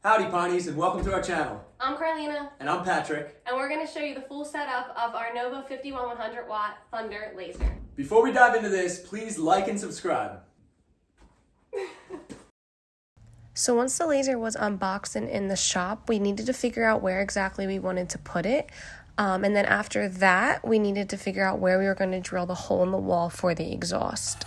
Howdy Ponies and welcome to our channel. I'm Carlina. And I'm Patrick. And we're going to show you the full setup of our Nova 5100 watt Thunder laser. Before we dive into this, please like and subscribe. So once the laser was unboxed and in the shop, we needed to figure out where exactly we wanted to put it. And then after that, we needed to figure out where we were going to drill the hole in the wall for the exhaust.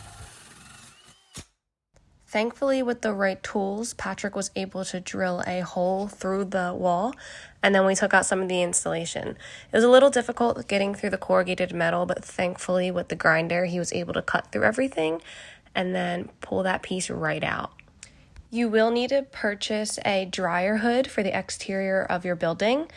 Thankfully, with the right tools, Patrick was able to drill a hole through the wall, and then we took out some of the installation. It was a little difficult getting through the corrugated metal, but thankfully with the grinder, he was able to cut through everything and then pull that piece right out. You will need to purchase a dryer hood for the exterior of your building.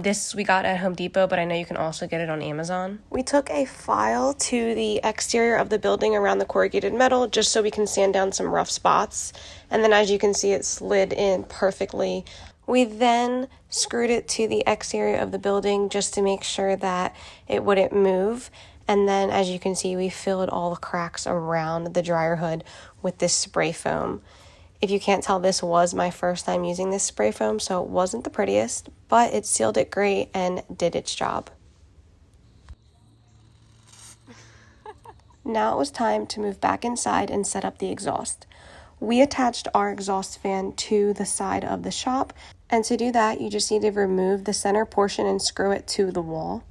This we got at Home Depot, but I know you can also get it on Amazon. We took a file to the exterior of the building around the corrugated metal just so we can sand down some rough spots. And then as you can see, it slid in perfectly. We then screwed it to the exterior of the building just to make sure that it wouldn't move. And then as you can see, we filled all the cracks around the dryer hood with this spray foam. If you can't tell, this was my first time using this spray foam, so it wasn't the prettiest, but it sealed it great and did its job. Now it was time to move back inside and set up the exhaust. We attached our exhaust fan to the side of the shop, and to do that, you just need to remove the center portion and screw it to the wall.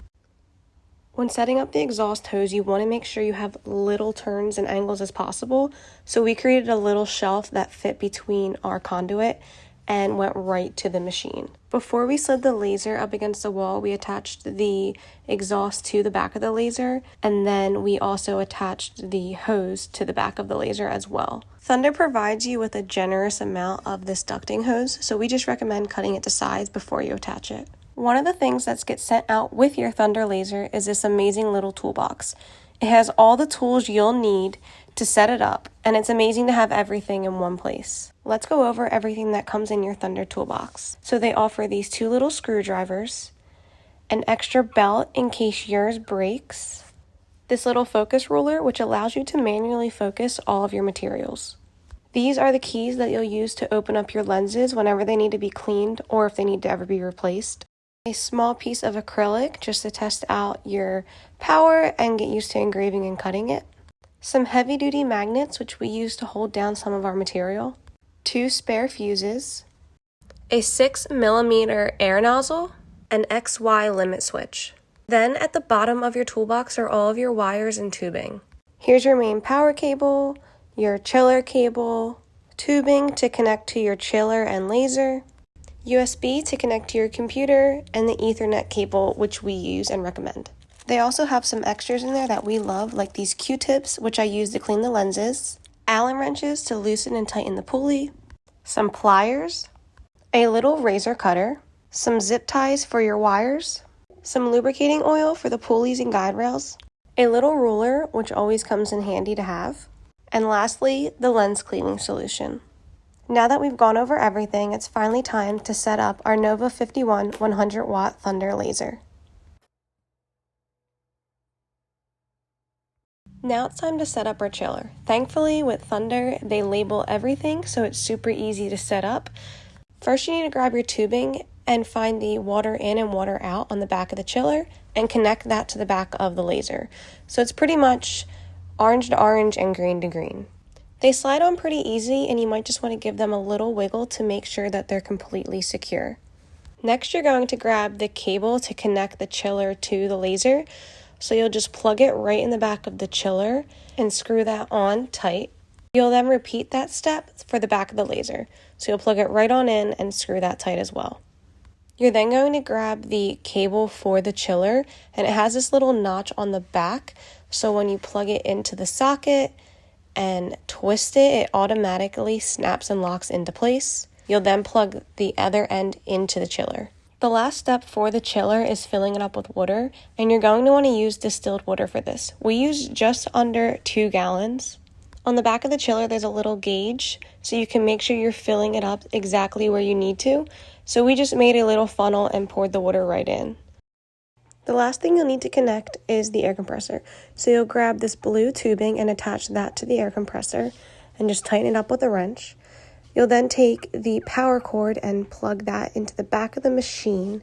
When setting up the exhaust hose, you want to make sure you have little turns and angles as possible. So we created a little shelf that fit between our conduit and went right to the machine. Before we slid the laser up against the wall, we attached the exhaust to the back of the laser, and then we also attached the hose to the back of the laser as well. Thunder provides you with a generous amount of this ducting hose, so we just recommend cutting it to size before you attach it. One of the things that gets sent out with your Thunder laser is this amazing little toolbox. It has all the tools you'll need to set it up, and it's amazing to have everything in one place. Let's go over everything that comes in your Thunder toolbox. So they offer these 2 little screwdrivers, an extra belt in case yours breaks, this little focus ruler which allows you to manually focus all of your materials. These are the keys that you'll use to open up your lenses whenever they need to be cleaned or if they need to ever be replaced. A small piece of acrylic just to test out your power and get used to engraving and cutting it. Some heavy-duty magnets which we use to hold down some of our material. 2 spare fuses. A 6mm air nozzle. An XY limit switch. Then at the bottom of your toolbox are all of your wires and tubing. Here's your main power cable, your chiller cable, tubing to connect to your chiller and laser, USB to connect to your computer, and the Ethernet cable, which we use and recommend. They also have some extras in there that we love, like these Q-tips, which I use to clean the lenses, Allen wrenches to loosen and tighten the pulley, some pliers, a little razor cutter, some zip ties for your wires, some lubricating oil for the pulleys and guide rails, a little ruler, which always comes in handy to have, and lastly, the lens cleaning solution. Now that we've gone over everything, it's finally time to set up our Nova 5100 watt Thunder laser. Now it's time to set up our chiller. Thankfully, with Thunder, they label everything, so it's super easy to set up. First, you need to grab your tubing and find the water in and water out on the back of the chiller and connect that to the back of the laser. So it's pretty much orange to orange and green to green. They slide on pretty easy, and you might just want to give them a little wiggle to make sure that they're completely secure. Next, you're going to grab the cable to connect the chiller to the laser. So you'll just plug it right in the back of the chiller and screw that on tight. You'll then repeat that step for the back of the laser. So you'll plug it right on in and screw that tight as well. You're then going to grab the cable for the chiller, and it has this little notch on the back. So when you plug it into the socket and twist it, it automatically snaps and locks into place. You'll then plug the other end into the chiller. The last step for the chiller is filling it up with water, and you're going to want to use distilled water for this. We use just under 2 gallons. On the back of the chiller, there's a little gauge, so you can make sure you're filling it up exactly where you need to. So we just made a little funnel and poured the water right in. The last thing you'll need to connect is the air compressor. So you'll grab this blue tubing and attach that to the air compressor and just tighten it up with a wrench. You'll then take the power cord and plug that into the back of the machine,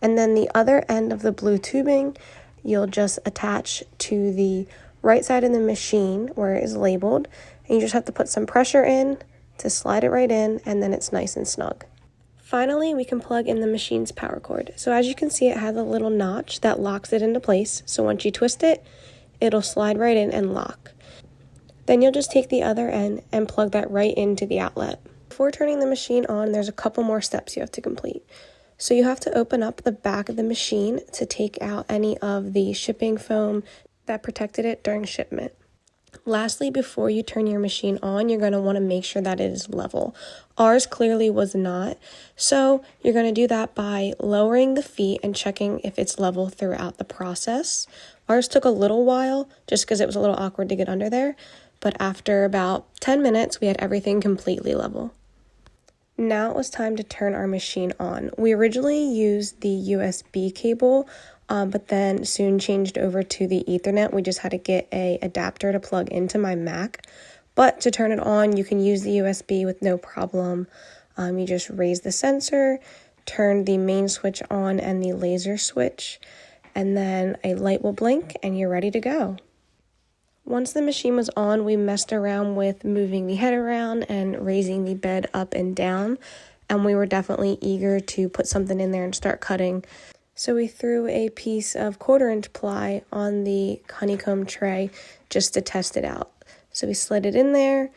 and then the other end of the blue tubing you'll just attach to the right side of the machine where it is labeled, and you just have to put some pressure in to slide it right in, and then it's nice and snug. Finally, we can plug in the machine's power cord. So as you can see, it has a little notch that locks it into place, so once you twist it, it'll slide right in and lock. Then you'll just take the other end and plug that right into the outlet. Before turning the machine on, there's a couple more steps you have to complete. So you have to open up the back of the machine to take out any of the shipping foam that protected it during shipment. Lastly, before you turn your machine on, you're going to want to make sure that it is level. Ours clearly was not, so you're going to do that by lowering the feet and checking if it's level throughout the process. Ours took a little while just because it was a little awkward to get under there, but after about 10 minutes, we had everything completely level. Now it was time to turn our machine on. We originally used the USB cable, but then soon changed over to the Ethernet. We just had to get an adapter to plug into my Mac. But to turn it on, you can use the USB with no problem. You just raise the sensor, turn the main switch on and the laser switch, and then a light will blink and you're ready to go. Once the machine was on, we messed around with moving the head around and raising the bed up and down, and we were definitely eager to put something in there and start cutting. So we threw a piece of 1/4-inch ply on the honeycomb tray just to test it out. So we slid it in there,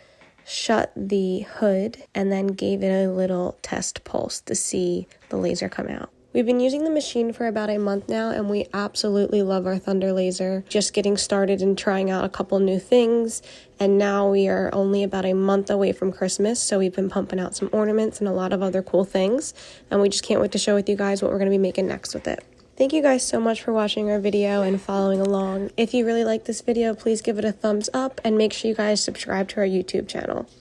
shut the hood, and then gave it a little test pulse to see the laser come out. We've been using the machine for about a month now, and we absolutely love our Thunder Laser. Just getting started and trying out a couple new things, and now we are only about a month away from Christmas, so we've been pumping out some ornaments and a lot of other cool things, and we just can't wait to share with you guys what we're going to be making next with it. Thank you guys so much for watching our video and following along. If you really like this video, please give it a thumbs up, and make sure you guys subscribe to our YouTube channel.